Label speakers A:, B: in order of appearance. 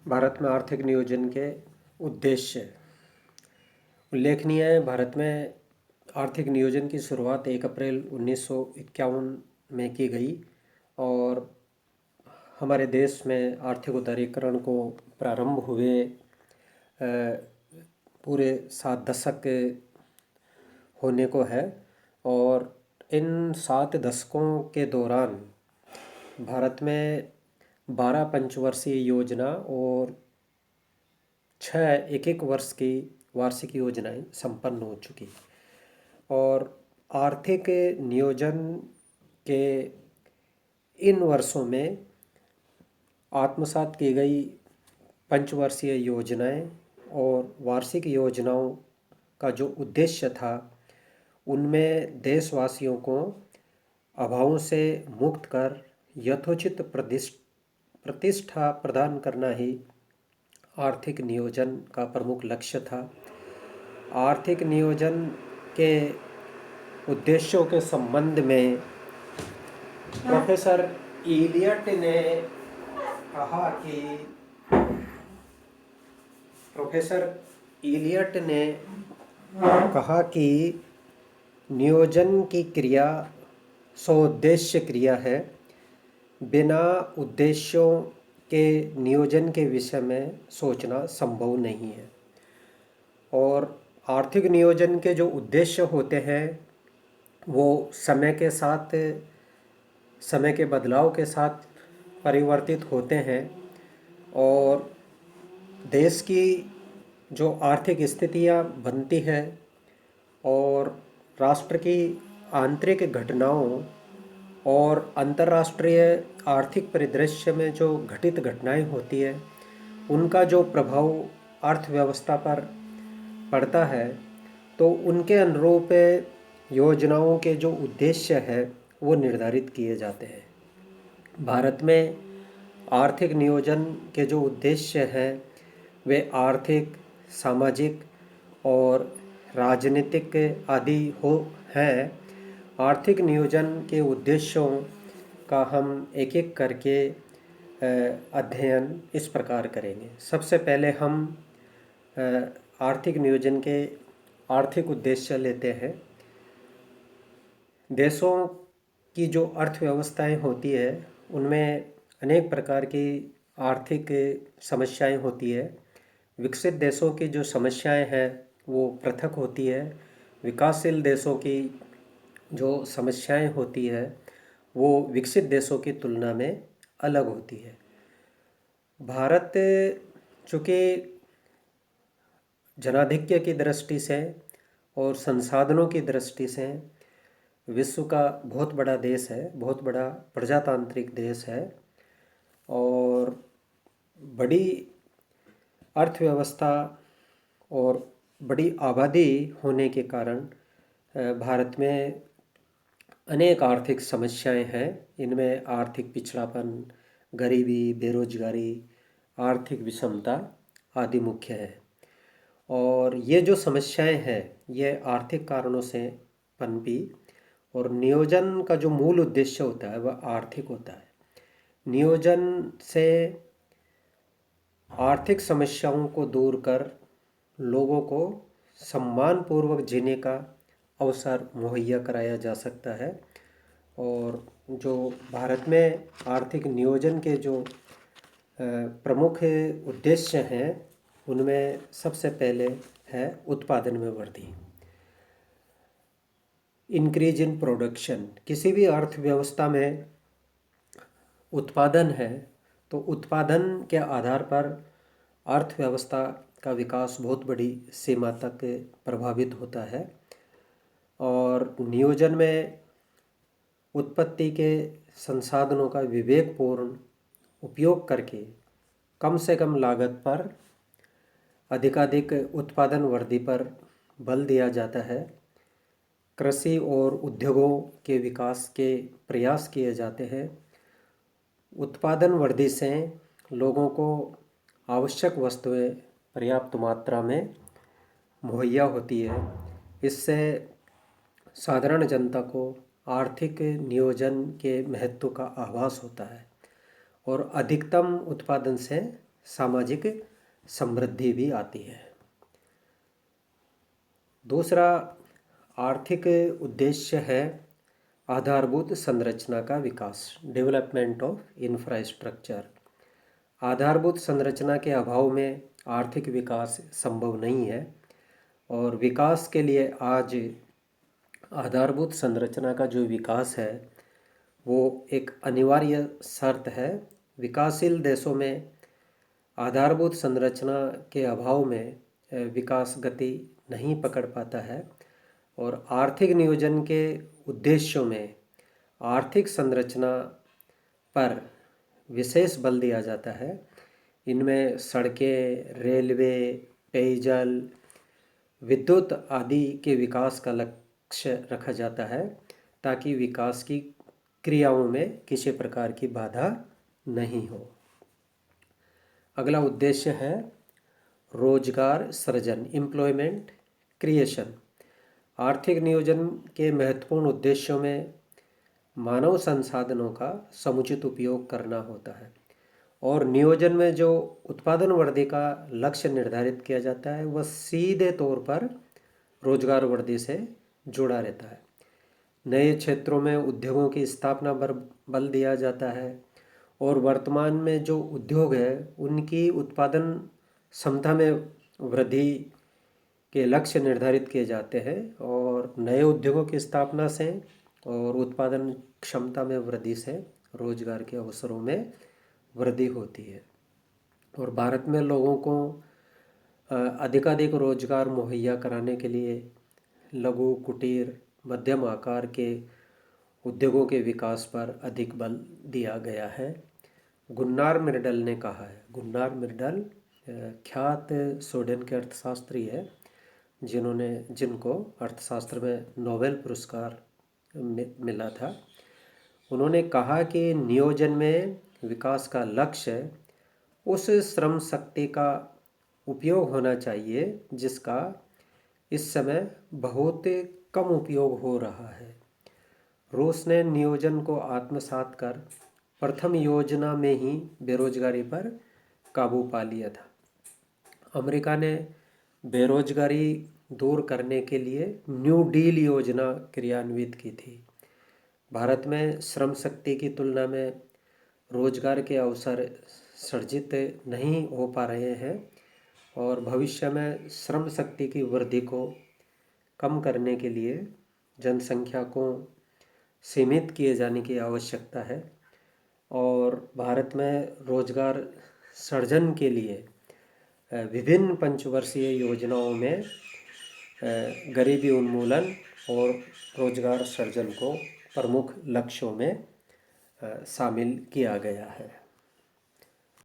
A: भारत में आर्थिक नियोजन के उद्देश्य उल्लेखनीय है। भारत में आर्थिक नियोजन की शुरुआत 1 अप्रैल 1951 में की गई और हमारे देश में आर्थिक उदारीकरण को प्रारंभ हुए पूरे 7 दशक होने को है। और इन 7 दशकों के दौरान भारत में 12 पंचवर्षीय योजना और 6 एक वर्ष की वार्षिक योजनाएं संपन्न हो चुकी। और आर्थिक नियोजन के इन वर्षों में आत्मसात की गई पंचवर्षीय योजनाएं और वार्षिक योजनाओं का जो उद्देश्य था, उनमें देशवासियों को अभावों से मुक्त कर यथोचित प्रतिष्ठा प्रदान करना ही आर्थिक नियोजन का प्रमुख लक्ष्य था। आर्थिक नियोजन के उद्देश्यों के संबंध में प्रोफेसर इलियट ने कहा कि नियोजन की क्रिया सोउद्देश्य क्रिया है। बिना उद्देश्यों के नियोजन के विषय में सोचना संभव नहीं है। और आर्थिक नियोजन के जो उद्देश्य होते हैं वो समय के बदलाव के साथ परिवर्तित होते हैं। और देश की जो आर्थिक स्थितियाँ बनती है और राष्ट्र की आंतरिक घटनाओं और अंतर्राष्ट्रीय आर्थिक परिदृश्य में जो घटित घटनाएं होती है, उनका जो प्रभाव अर्थव्यवस्था पर पड़ता है, तो उनके अनुरूप योजनाओं के जो उद्देश्य है वो निर्धारित किए जाते हैं। भारत में आर्थिक नियोजन के जो उद्देश्य हैं वे आर्थिक, सामाजिक और राजनीतिक आदि हैं। आर्थिक नियोजन के उद्देश्यों का हम एक एक करके अध्ययन इस प्रकार करेंगे। सबसे पहले हम आर्थिक नियोजन के आर्थिक उद्देश्य लेते हैं। देशों की जो अर्थव्यवस्थाएं होती है उनमें अनेक प्रकार की आर्थिक समस्याएं होती है। विकसित देशों की जो समस्याएं हैं वो पृथक होती है। विकासशील देशों की जो समस्याएं होती है वो विकसित देशों की तुलना में अलग होती है। भारत चूँकि जनाधिक्य की दृष्टि से और संसाधनों की दृष्टि से विश्व का बहुत बड़ा देश है, बहुत बड़ा प्रजातांत्रिक देश है और बड़ी अर्थव्यवस्था और बड़ी आबादी होने के कारण भारत में अनेक आर्थिक समस्याएं हैं। इनमें आर्थिक पिछड़ापन, गरीबी, बेरोजगारी, आर्थिक विषमता आदि मुख्य है। और ये जो समस्याएं हैं ये आर्थिक कारणों से पनपी और नियोजन का जो मूल उद्देश्य होता है वह आर्थिक होता है। नियोजन से आर्थिक समस्याओं को दूर कर लोगों को सम्मानपूर्वक जीने का अवसर मुहैया कराया जा सकता है। और जो भारत में आर्थिक नियोजन के जो प्रमुख उद्देश्य हैं उनमें सबसे पहले है उत्पादन में वृद्धि, इंक्रीज इन प्रोडक्शन। किसी भी अर्थव्यवस्था में उत्पादन है तो उत्पादन के आधार पर अर्थव्यवस्था का विकास बहुत बड़ी सीमा तक प्रभावित होता है। और नियोजन में उत्पत्ति के संसाधनों का विवेकपूर्ण उपयोग करके कम से कम लागत पर अधिकाधिक उत्पादन वृद्धि पर बल दिया जाता है। कृषि और उद्योगों के विकास के प्रयास किए जाते हैं। उत्पादन वृद्धि से लोगों को आवश्यक वस्तुएं पर्याप्त मात्रा में मुहैया होती है। इससे साधारण जनता को आर्थिक नियोजन के महत्व का आभास होता है और अधिकतम उत्पादन से सामाजिक समृद्धि भी आती है। दूसरा आर्थिक उद्देश्य है आधारभूत संरचना का विकास, डेवलपमेंट ऑफ इंफ्रास्ट्रक्चर। आधारभूत संरचना के अभाव में आर्थिक विकास संभव नहीं है, और विकास के लिए आज आधारभूत संरचना का जो विकास है वो एक अनिवार्य शर्त है। विकासशील देशों में आधारभूत संरचना के अभाव में विकास गति नहीं पकड़ पाता है, और आर्थिक नियोजन के उद्देश्यों में आर्थिक संरचना पर विशेष बल दिया जाता है। इनमें सड़कें, रेलवे, पेयजल, विद्युत आदि के विकास का लक्ष्य रखा जाता है, ताकि विकास की क्रियाओं में किसी प्रकार की बाधा नहीं हो। अगला उद्देश्य है रोजगार सृजन, एम्प्लॉयमेंट क्रिएशन। आर्थिक नियोजन के महत्वपूर्ण उद्देश्यों में मानव संसाधनों का समुचित उपयोग करना होता है, और नियोजन में जो उत्पादन वृद्धि का लक्ष्य निर्धारित किया जाता है वह सीधे तौर पर रोजगार वृद्धि से जुड़ा रहता है। नए क्षेत्रों में उद्योगों की स्थापना पर बल दिया जाता है, और वर्तमान में जो उद्योग है उनकी उत्पादन क्षमता में वृद्धि के लक्ष्य निर्धारित किए जाते हैं, और नए उद्योगों की स्थापना से और उत्पादन क्षमता में वृद्धि से रोजगार के अवसरों में वृद्धि होती है। और भारत में लोगों को अधिकाधिक रोजगार मुहैया कराने के लिए लघु, कुटीर, मध्यम आकार के उद्योगों के विकास पर अधिक बल दिया गया है। गुन्नार मिर्डल ने कहा है, गुन्नार मिर्डल ख्यात स्वीडन के अर्थशास्त्री है, जिनको अर्थशास्त्र में नोबेल पुरस्कार मिला था। उन्होंने कहा कि नियोजन में विकास का लक्ष्य उस श्रम शक्ति का उपयोग होना चाहिए जिसका इस समय बहुत कम उपयोग हो रहा है। रूस ने नियोजन को आत्मसात कर प्रथम योजना में ही बेरोजगारी पर काबू पा लिया था। अमेरिका ने बेरोजगारी दूर करने के लिए न्यू डील योजना क्रियान्वित की थी। भारत में श्रम शक्ति की तुलना में रोजगार के अवसर सृजित नहीं हो पा रहे हैं, और भविष्य में श्रम शक्ति की वृद्धि को कम करने के लिए जनसंख्या को सीमित किए जाने की आवश्यकता है, और भारत में रोजगार सृजन के लिए विभिन्न पंचवर्षीय योजनाओं में गरीबी उन्मूलन और रोजगार सृजन को प्रमुख लक्ष्यों में शामिल किया गया है।